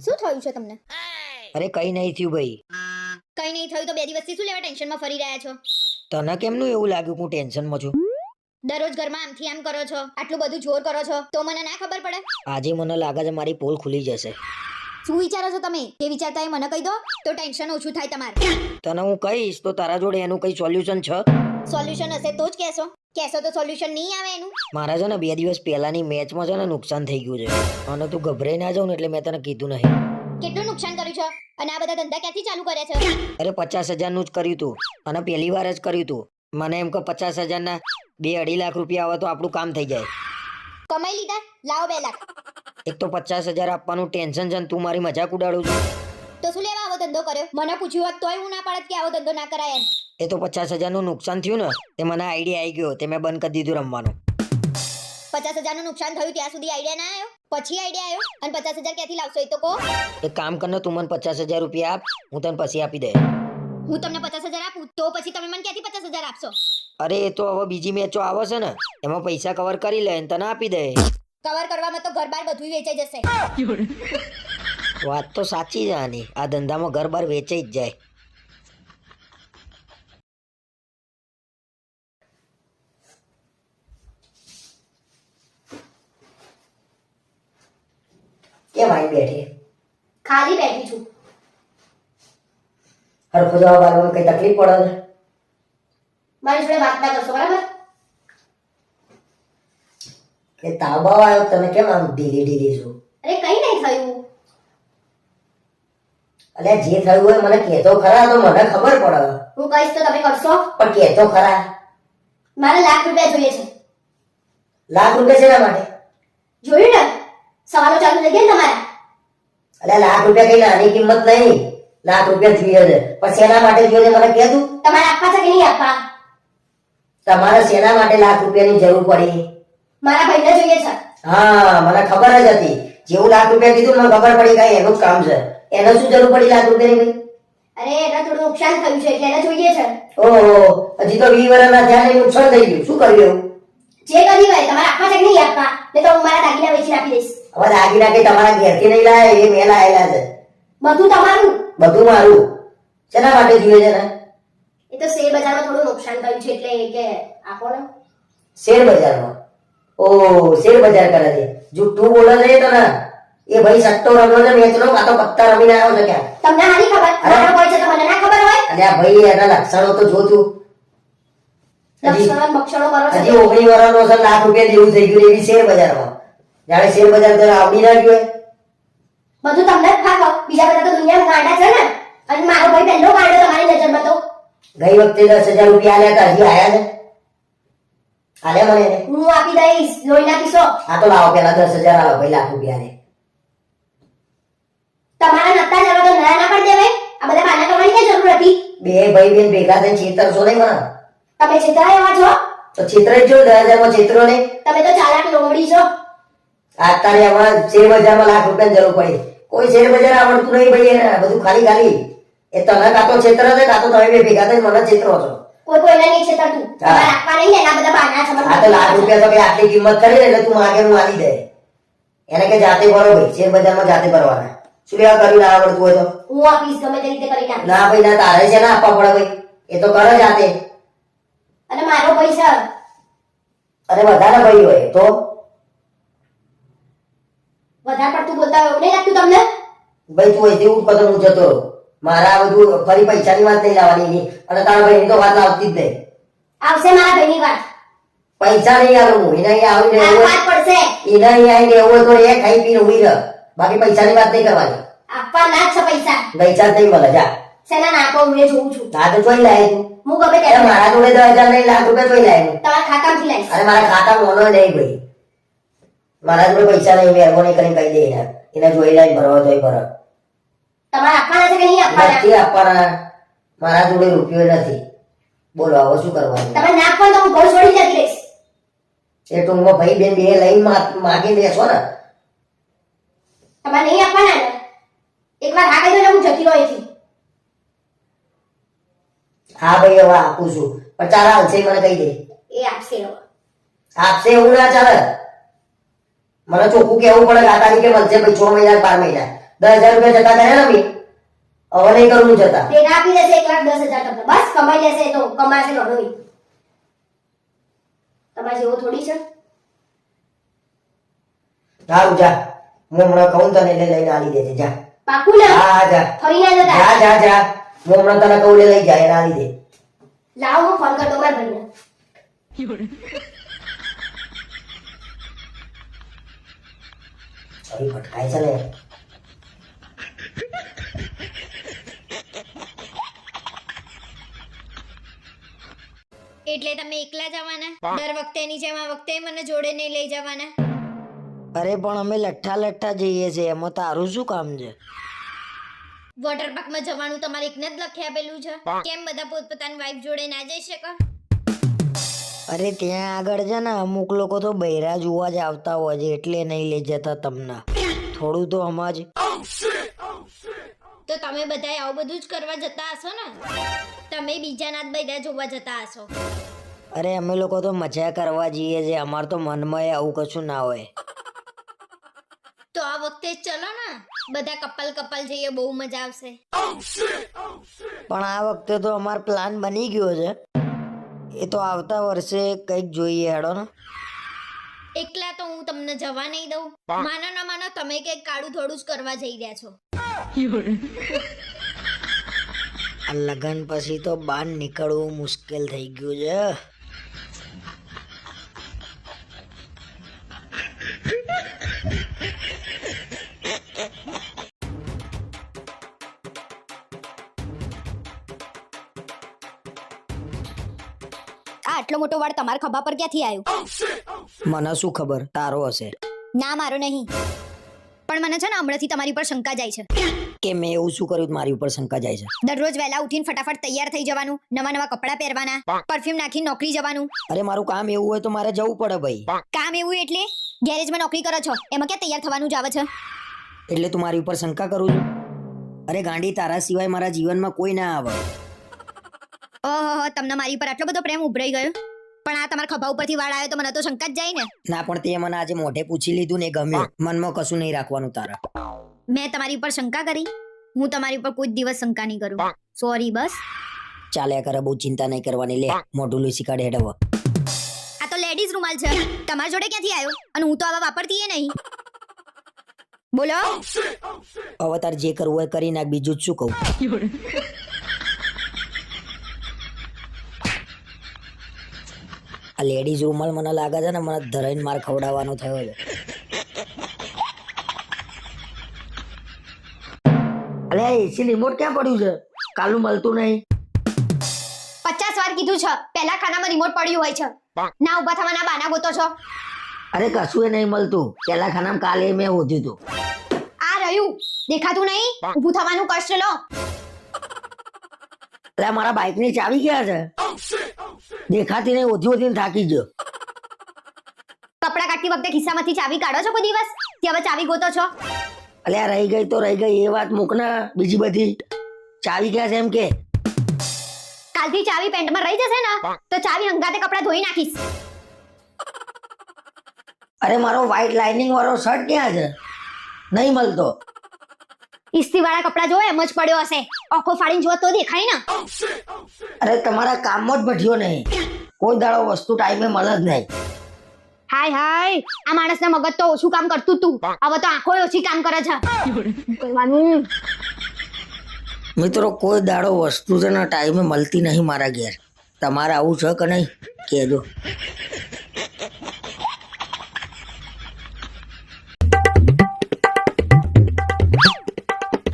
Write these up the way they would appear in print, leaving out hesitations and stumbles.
શું થયું છે તમને? અરે કઈ નહીં થયું ભાઈ. કઈ નહીં થયું તો 2 દિવસથી શું લેવા ટેન્શનમાં ફરી રહ્યા છો? તને કેમનું એવું લાગ્યું હું ટેન્શનમાં છું? દરરોજ ઘરમાં આમથી આમ કરો છો, આટલું બધું જોર કરો છો તો મને ના ખબર પડે? આજે મને લાગે છે મારી પોલ ખુલી જશે. શું વિચારો છો તમે? જે વિચારતા એ મને કહી દો તો ટેન્શન ઓછું થાય તમારે. તને હું કહીશ તો તારા જોડે એનું કઈ સોલ્યુશન છે? સોલ્યુશન હશે તો જ કહેશો તો સોલ્યુશન નહીં આવે એનું. મારા છે ને 2 દિવસ પહેલાની મેચમાં છે ને નુકસાન થઈ ગયું છે અને તું ગભરાઈ ના જાવ ને એટલે મેં તને કીધું નહીં. કેટલું નુકસાન કર્યું છે અને આ બધા ધંધા ક્યાંથી ચાલુ કર્યા છે? અરે 50,000 નું જ કર્યું તું અને પહેલી વાર જ કર્યું તું. મને એમ કે 50,000 ના 2-2.5 લાખ રૂપિયા આવે તો આપણું કામ થઈ જાય. કમાઈ લીધા? લાવો 2 લાખ. એક તો 50,000 આપવાનું ટેન્શન છે ને તું મારી મજાક ઉડાડું છું. તો શું લેવા આવો ધંધો કર્યો? મને પૂછ્યું હોત તોય હું ના પાડત કે આવો ધંધો ના કરાય એમ. એ તો 50,000 નું નુકસાન થયું ને તે મને આઈડિયા આવી ગયો તે મેં બંધ કરી દીધું રમવાનું. 50,000 નું નુકસાન થયું ત્યાં સુધી આઈડિયા ના આવ્યો? પછી આઈડિયા આવ્યો? અને 50,000 ક્યાંથી લાવશો એ તો કહો. એક કામ કરને તું મને 50,000 રૂપિયા આપ, હું તને પછી આપી દે. હું તમને 50,000 આપું તો પછી તમે મને ક્યાંથી 50,000 આપશો? અરે એ તો હવે બીજી મેચો આવે છે ને એમાં પૈસા કવર કરી લે અને તને આપી દે. કવર કરવામાં તો ઘર બાર બધું વેચાઈ જશે. વાત તો સાચી છે આની. આ ધંધામાં ઘર બાર વેચાઈ જ જાય. કેમ આવી બેઠી? ખાલી બેઠી છું. હરખો જવાબ આપવામાં કઈ તકલીફ પડે છે? મારી જોડે વાત ના કરશો બરાબર? કે તાબાવ આવ્યો તમે કેમ આમ ઢીલી છો? અરે કઈ નહીં થયું. અલ્યા જે થયું હોય મને કહેતો ખરા તો મને ખબર પડે. હું કહીશ તો તમે કરશો? પણ કહેતો ખરા. મારે લાખ રૂપિયા જોઈએ છે. લાખ રૂપિયા શેના માટે? જોયું ને સવાલો ચાલુ થઈ ગયા ને તમારા. અલ્યા લાખ રૂપિયા કઈ નાની કિંમત નહીં. લાખ રૂપિયા જોઈએ છે પણ શેના માટે જોઈએ છે મને કહે તું. તમારે આપવા છે કે નહીં આપવા? તમારે શેના માટે લાખ રૂપિયાની જરૂર પડી? મારા ભાઈને જોઈએ છે. હા મને ખબર જ હતી. જેવું લાખ રૂપિયા કીધું મને ખબર પડી ગઈ એનું જ કામ છે. એને શું જરૂર પડી લાખ રૂપિયાની ભાઈ? અરે એને થોડું નુકસાન થયું છે એટલે એને જોઈએ છે. ઓહો હજી તો 20 વર્ષના થયા ને નુકસાન થઈ ગયું. શું કર્યું એવું? જે કર્યું હોય તમારે આપવા છે કે નહીં આપવા? નહીં તો હું મારા દાગીના વેચીને આપી દઈશ. હવે દાગીના કે તમારા ઘેરથી નહીં લાયા એ મેં લાયેલા છે. બધું તમારું. બધું મારું. શેના માટે જોઈએ છે ને? એ તો શેર બજારમાં થોડું નુકસાન થયું છે એટલે એ કે આપો ને. શેર બજારમાં? ઓ શેર બજાર કરે છે. જુઠ્ઠું બોલે છે તો ને એ ભાઈ સટ્ટો રમ્યો છે મેચનો કાં તો પત્તા રમીને આવ્યો છે ક્યાં? તમને હાની ખબર? મારો કોઈ છે તો મને ના ખબર હોય? અને આ ભાઈ એના લક્ષણો તો જોતું. લક્ષણો બક્ષણો કરો છો. હજી 19 વર્ષનો છે લાખ રૂપિયા જેવું થઈ ગયું એવી શેર બજારમાં. જાણે શેર બજાર તો આવડી ના ગયું. બધું તમને જ ફાવો. બીજા બધા તો દુનિયામાં ગાંડા છે ને. અને મારો ભાઈ પહેલો ગાંડો તમારી નજરમાં તો. ગઈ વખતે 10,000 રૂપિયા આલ્યા હતા હજી આયા ને? આલ્યા મને એને? હું આપી દઈશ. લોહી ના પીશો. આ તો લાવો પેલા 10,000 આલો ભાઈ લાખ રૂપિયા ને. તમારા નતા જવા તો ના ના પડ દેવે. આ બધા બાના કરવાની કઈ જરૂર હતી? બે ભાઈ બેન ભેગા થઈને છેતરશો નહીં મને. તમે છેતરાય એવા છો? તો છેતરાઈ જો 10,000 માં છેતરો નહીં. તમે તો ચાલાક લોમડી છો. અત્યારે આમાં શેર બજારમાં લાખ રૂપિયાની જરૂર પડી. કોઈ શેર બજાર આવડતું નહીં ભાઈ એને બધું ખાલી ખાલી. એ તને કાં તો છેતરો છે કાં તો તમે બે ભેગા થઈને મને છેતરો છો. કોઈ કોઈને નહીં છેતરતું. તમારે આપવા નહીં ને એના બધા બાના છે. આ તો લાખ રૂપિયા તો કઈ આટલી કિંમત કરી ને એટલે તું માગે હું આલી દે. એને કે જાતે ભરો ભાઈ શેર બજારમાં જાતે ભરવાના. શું લેવા કર્યું ના આવડતું હોય તો? હું આપીશ ગમે તે રીતે કરી નાખીશ. ના ભાઈ ના તારે છે ના આપવા પડે ભાઈ. એ તો કરે જાતે. અને મારો પૈસા અને વધારે ભાઈ હોય તો વધારે પડતું બોલતા હોય એવું નહીં લાગતું તમને? ભાઈ તું અહીંથી ઉઠ પતંગ હું જતો રહું. મારે આ બધું ફરી પૈસાની વાત નહીં લાવવાની એની. અને તારા ભાઈની તો વાત લાવતી જ નહીં. આવશે મારા ભાઈની વાત. પૈસા નહીં આલું હું. એના અહીંયા આવીને આ એવું વાત પડશે. એના અહીંયા આવીને એવું હોય તો એ ખાઈ પીને ઉઈ રહ. બાકી પૈસાની વાત નહીં કરવાની. આપવા ના જ છે પૈસા. પૈસા જ નહીં મળે જા. શેના નાખો હું એ જોઉં છું. આ તો જોઈ લાય તું. હું ગમે અરે ત્યારે મારા જોડે 10,000 નહીં લાખ રૂપિયા જોઈ લાય હું. તમારા ખાતામાંથી લઈશ. અરે મારા ખાતા મોનો નહીં ભાઈ. મારા જોડે પૈસા નહીં મહેરબાની કરીને કહી દે એને જોઈ લાઈને ભરવા જોઈ ભરો. તમારે આપવાના છે કે નહીં આપવાના? નથી આપવાના. મારા જોડે રૂપિયો નથી. બોલો હવે શું કરવાનું? તમે ના આપો તો હું ઘર છોડી જતી રહીશ. એ ટૂંકમાં ભાઈ બેન બે લઈને માગી દેશો ને. તમારે નહીં આપવાના ને? એકવાર હા કહી દો ને હું જતી રહું અહીંથી. હા ભાઈ હવે આપું છું પણ ચાલ હાલશે મને કહી દે. એ આપશે હવે. આપશે એવું ના ચાલે. મને ચોખ્ખું કેવું પડે કે આ તારીખે મળશે ભાઈ 6 મહિના 12 મહિના. 10,000 રૂપિયા જતા કર્યા ને મેં. હવે નહીં કરું જતા. ભેગા આપી દેશે 1,10,000 તમને. બસ કમાઈ લેશે તો કમાશે નોડોઈ. તમારે જેવો થોડી છે. સારું જા, હું હમણાં કહું તને એટલે લઈને આલી દેજે જા. પાકું ને? હા હા જા ફરી ના જતા. જા જા જા, હું હમણાં તને કહું એટલે લઈ જાય એને આલી દે. લાવો હું ફોન કરતો મારા ભાઈને. અરે ભટકાય છે ને. એટલે તમે એકલા જવાના? દર વખતેની જેમ આ વખતે મને જોડે નહીં લઈ જવાના? અરે પણ અમે લઠ્ઠા લઠ્ઠા જઈએ છીએ, એમાં તારું શું કામ છે? વોટર પાર્કમાં જવાનું તમારે એકને જ લખી આપેલું છે. કેમ બધા પોતપોતાની વાઈફ જોડે ના જઈ શકે? અરે ત્યાં આગળ છે ને અમુક લોકો તો બૈરા જોવા જ આવતા હોય છે, એટલે નહીં લઈ જતા તમને. થોડું તો સમજ. તો તમે બધા આવું બધું જ કરવા જતા હશો ને? તમે બીજાના જ બૈરા જોવા જતા હશો. અરે અમે લોકો તો મજા કરવા જઈએ છીએ, અમાર તો મનમાં આવું કશું ના હોય. તો આ વખતે જ ચલો ને, બધા કપલ જઈએ, બહુ મજા આવશે. પણ આ વખતે તો અમાર પ્લાન બની ગયો છે, એ તો આવતા વર્ષે કંઈક જોઈએ. હેડો ને. એકલા તો હું તમને જવા નહીં દઉં. માનો ના માનો તમે કંઈક કાળું થોડું જ કરવા જઈ રહ્યા છો. આ લગન પછી તો બહાર નીકળવું મુશ્કેલ થઈ ગયું છે. આ આટલો મોટો વાળ તમારા ખભા પર ક્યાંથી આવ્યો? મને શું ખબર, તારો હશે. ના, મારો નહીં. પણ મને છે ને હમણાંથી તમારી પર શંકા જાય છે. કે મેં એવું શું કર્યું મારી ઉપર શંકા જાય છે? દરરોજ વહેલા ઉઠીને ફટાફટ તૈયાર થઈ જવાનું, નવા નવા કપડાં પહેરવાના, પરફ્યુમ નાખીને નોકરી જવાનું. અરે મારું કામ એવું હોય તો મારે જવું પડે ભાઈ. કામ એવું એટલે ગેરેજમાં નોકરી કરો છો, એમાં ક્યાં તૈયાર થવાનું જ આવે છે? એટલે તું મારી ઉપર શંકા કરું છું? અરે ગાંડી, તારા સિવાય મારા જીવનમાં કોઈ ના આવે. ઓહો, તમને મારી પર આટલો બધો પ્રેમ ઉભરાઈ ગયો? પણ આ તમારા ખભા ઉપરથી વાળ આવ્યો તો મને તો શંકા જ જાય ને. ના, પણ તે મને આજે મોઢે પૂછી લીધું ને ગમ્યું. મનમાં કશું નહીં રાખવાનું તારા. મેં તમારી ઉપર શંકા કરી? હું તમારી ઉપર કોઈ દિવસ શંકા નહીં કરું. સોરી. બસ ચાલ્યા કરે, બહુ ચિંતા નહીં કરવાની. લે મોઢું લૂસી કાઢે હેડવ. આ તો લેડીઝ રૂમાલ છે, તમારા જોડે ક્યાંથી આવ્યો? અને હું તો આવા વાપરતી એ નહીં. બોલો. હવે તાર જે કરવું હોય કરી નાખ, બીજું જ શું કહું. આ લેડીઝ રૂમાલ મને લાગે છે ને મને ધરાઈને માર ખવડાવવાનો થયો છે. અલે એસી રિમોટ ક્યાં પડ્યું છે? કાલું મળતું નહીં. 50 વાર કીધું છે, પહેલા ખાનામાં રિમોટ પડ્યું હોય છે. ના ઊભા થવાના બાના ગોતો છો. અરે કશું એ નહીં મળતું. પેલા ખાનામાં કાલે મેં હોધ્યું હતું. આ રહ્યું, દેખાતું નહીં? ઊભું થવાનું કષ્ટ લો. અરે મારા બાઇક ની ચાવી ક્યાં છે? દેખાતી નહીં, ઓધી થાકી ગયો. કપડા કાઢતી વખતે ખિસ્સામાંથી ચાવી કાઢો છો કોઈ દિવસ? કે હવે ચાવી ગોતો છો? અલ્યા રહી ગઈ તો રહી ગઈ, એ વાત મૂક ને. બીજી બધી ચાવી ક્યાં છે એમ કે? કાલથી ચાવી પેન્ટમાં રહી જશે ને તો ચાવી હંગાતે કપડા ધોઈ નાખીશ. અરે મારો વ્હાઈટ લાઇનિંગ વાળો શર્ટ ક્યાં છે? નહીં મળતો. ઇસ્ત્રી વાળા કપડા જો એમ જ પડ્યો હશે, આંખો ફાડીને જો તો દેખાય ને. અરે તમારા કામમાં જ બઠ્યો નહીં, કોઈ દાડો વસ્તુ ટાઈમે મળે જ નહીં. હાય હાય, આ માણસના મગજ તો ઓછું કામ કરતું તું, હવે તો આંખો ઓછી કામ કરે છે. કરવાનું મિત્રો, કોઈ દાડો વસ્તુ છે ને ટાઈમે મળતી નહીં મારા ઘેર. તમારે આવું છે કે નહીં કહેજો.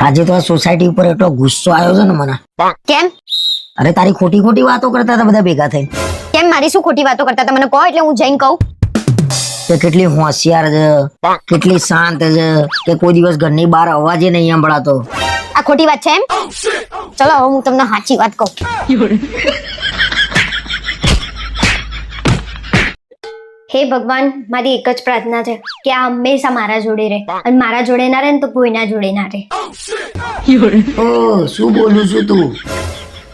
આજે તો આ સોસાયટી ઉપર એટલો ગુસ્સો આવ્યો છે ને મને. કેમ? અરે તારી ખોટી ખોટી વાતો કરતા હતા બધા ભેગા થઈને. કેમ મારી શું ખોટી વાતો કરતા હતા મને કહો, એટલે હું જઈને કહું. કે કેટલી હોશિયાર છે, કેટલી શાંત છે, કે કોઈ દિવસ ઘરની બહાર અવાજે નહીં સંભળાતો. આ ખોટી વાત છે એમ? ચલો હવે હું તમને સાચી વાત કહું. હે ભગવાન, મારી એક જ પ્રાર્થના છે કે આ હંમેશા મારા જોડે રહે, અને મારા જોડે ના રહે ને તો કોઈના જોડે ના રહે. ઓ શું બોલું છું તું?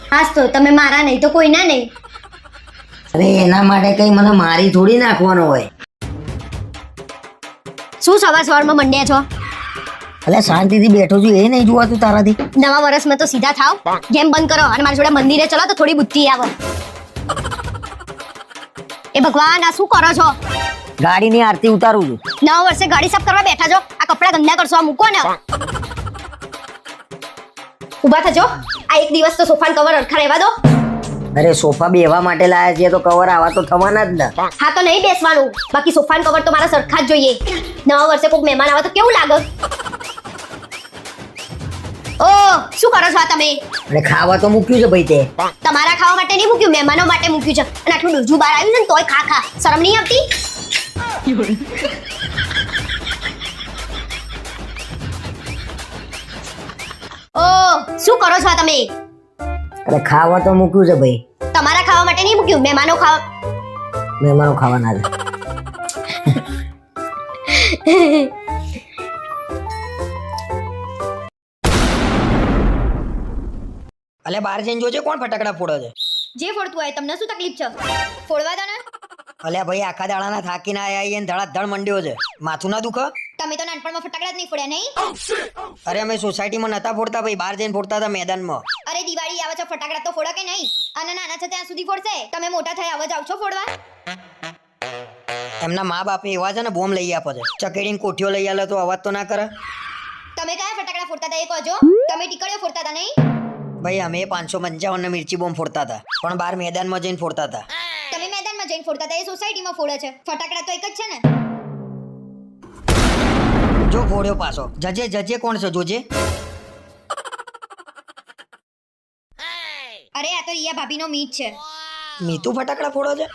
હાસ તો તમે મારા નહીં તો કોઈના નહીં. અરે એના માટે કઈ મને મારી થોડી નાખવાનો હોય. શું સવાર સવારમાં મંડ્યા છો? અલ્યા શાંતિથી બેઠો છું એ નહીં જોવાતું તારાથી. નવા વર્ષમાં તો સીધા થાવ, ગેમ બંધ કરો અને મારી જોડે મંદિરે ચલો તો થોડી બુદ્ધિ આવે. એ ભગવાન, આ શું કરો છો? ગાડીની આરતી ઉતારું છું. નવા વર્ષે ગાડી સાફ કરવા બેઠા છો, આ કપડા ગંદા કરશો, આ મૂકો ને. ઊભા થજો, આ એક દિવસ તો સોફાન કવર અડખા રહેવા દો. અરે સોફા બેહવા માટે લાયા છે તો કવર આવા તો થવાના જ ને. હા તો નહીં બેસવાનું, બાકી સોફાન કવર તો મારા સરખા જ જોઈએ. નવા વર્ષે કોઈક મહેમાન આવે તો કેવું લાગે? ઓ શું કરો છો આ તમે? અને ખાવા તો મૂક્યું છે ભાઈ તે. તમારા ખાવા માટે નહીં મૂક્યું, મહેમાનો માટે મૂક્યું છે. અને આટલું ડૂજું બહાર આવ્યું છે ને તોય ખા ખા, શરમ નહીં આવતી? ઓ શું કરો છો આ તમે? અરે ખાવા તો મૂક્યું છે ભાઈ. તમારા ખાવા માટે નહીં મૂક્યું, મહેમાનો ખાવા. મહેમાનો ખાવાના છે. અલે બહાર જઈને જોજે કોણ ફટાકડા ફોડે છે. જે ફોડતું હોય, તમને શું તકલીફ છે? ફોડવા દો ને. અલ્યા ભાઈ આખા દાડાના થાકીને આયા ને ધડાધડ મંડ્યો છે. માથું ના દુખે? તમે તો નાનપણમાં ફટાકડા જ નહીં ફોડ્યા નહીં? અરે અમે સોસાયટીમાં નતા ફોડતા ભાઈ, બહાર જઈને ફોડતા હતા મેદાનમાં. અરે દિવાળી આવે છે, ફટાકડા તો ફોડો કે નહીં? અને નાના છે ત્યાં સુધી ફોડશે, તમે મોટા થયા હવે જાવ છો ફોડવા? એમના મા બાપે એવા છે ને બોમ્બ લઈ આપે છે, ચકેડીને કોઠીઓ લઈ આલે તો અવાજ તો ના કરે. તમે કયા ફટાકડા ફોડતા હતા એ કહેજો. તમે ટીકડીઓ ફોડતા હતા નહીં? ભાઈ અમે 555 ને મિર્ચી બોમ્બ ફોડતા હતા, પણ બહાર મેદાનમાં જઈને ફોડતા હતા. તમે મેદાનમાં જઈને ફોડતા હતા, એ સોસાયટીમાં ફોડે છે. ફટાકડા તો એક જ છે ને. જો ફોડ્યો પાછો. જજે જજે કોણ છે જોજે. અરે આ તો રિયા ભાભીનો મીત છે. મીતુ ફટાકડા ફોડો છે?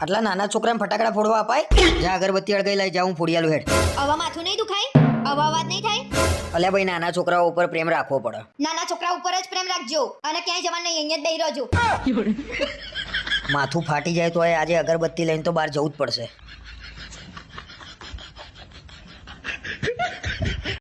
આટલા નાના છોકરાને ફટાકડા ફોડવા અપાય? જા અગરબત્તી અળગાઈ લઈ જાઉં ફોડિયાલું હેડ. આવા માથું નહીં દુખાય? આવા અવાજ નહીં થાય? અલ્યા ભાઈ નાના છોકરાઓ ઉપર પ્રેમ રાખવો પડે. નાના છોકરા ઉપર જ પ્રેમ રાખજો અને ક્યાંય જવાનું નહીં, અહીંયા જ બેહી રહેજો. માથું ફાટી જાય તો આજે અગરબત્તી લઈને તો બહાર જવું જ પડશે.